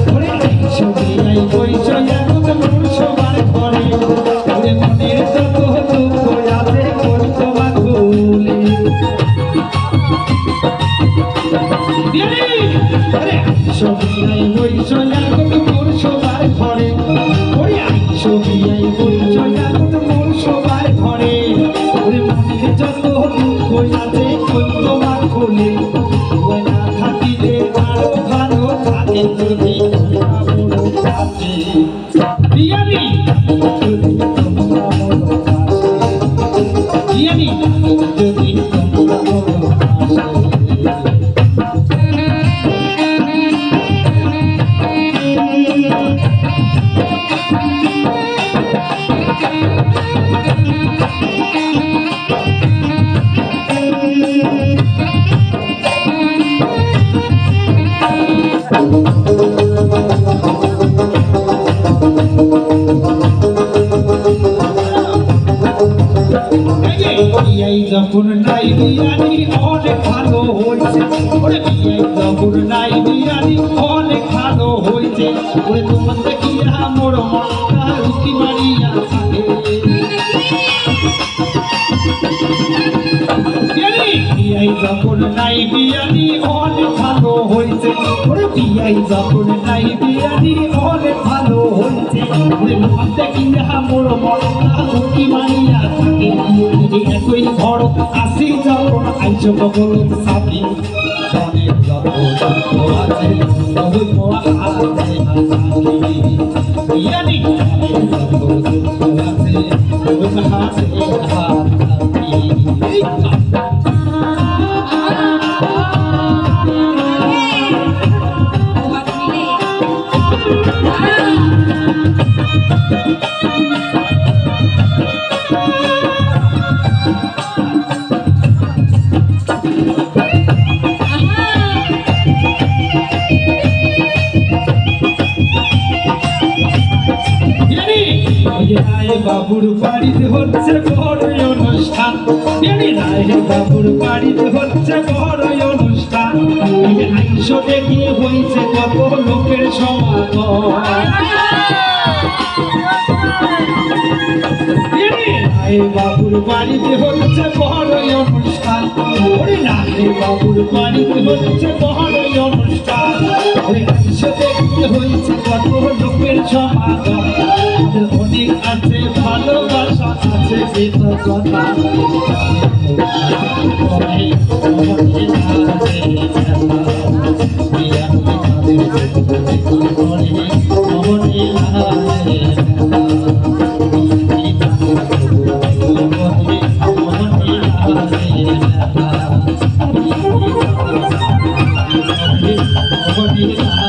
ওরে আইসো বিয়াই বইছো এখন মোর সবার ঘরে ওরে মনের যত দুঃখ আছে কই তোমা খুলে ওরে আইসো বিয়াই বইছো এখন মোর সবার ঘরে ওরে আইসো বিয়াই বইছো এখন মোর সবার ঘরে ওরে মনের যত দুঃখ আছে কই তোমা খুলে ওই না থাকিলে আরো ভালো থাকে যদি আমার কাছে বিয়ানি যদি তোমরা আমার কাছে বিয়ানি যদি তোমরা আমার বিয়াই যখন নাই বিয়ানি অনেক ভালো হয়েছে ওরে বিয়াই যখন নাই বিয়ানি অনেক ভালো হয়েছে ওরে তোমার দেখিয়া মোর মনটা রুটি মারিয়া থাকে বিয়াই যখন নাই বিয়ানি অনেক ভালো হয়েছে ওরে বিয়াই যখন নাই বিয়ানি অনেক ভালো হয়েছে ওরে তোমার দেখিয়া মোর মনটা রুটি মারিয়া থাকে একই ঘর আসি যখন আইসো কবল সাথী অনেক যত আছে তবু আছে ইয়ানি অনেক যত আছে তবু হাসে বাবুর বাড়িতে হচ্ছে বড় অনুষ্ঠান রায় বাবুর বাড়িতে হচ্ছে বড় অনুষ্ঠান আইসো দেখে হয়েছে কত লোকের সমাগম রায় বাবুর বাড়িতে হচ্ছে বড় অনুষ্ঠান রায় বাবুর বাড়িতে হচ্ছে বড় অনুষ্ঠান আইসো দেখে হয়েছে কত লোকের সমাগম অনেক আছে ভালোবাসা আছে কৃতজ্ঞতা Oh,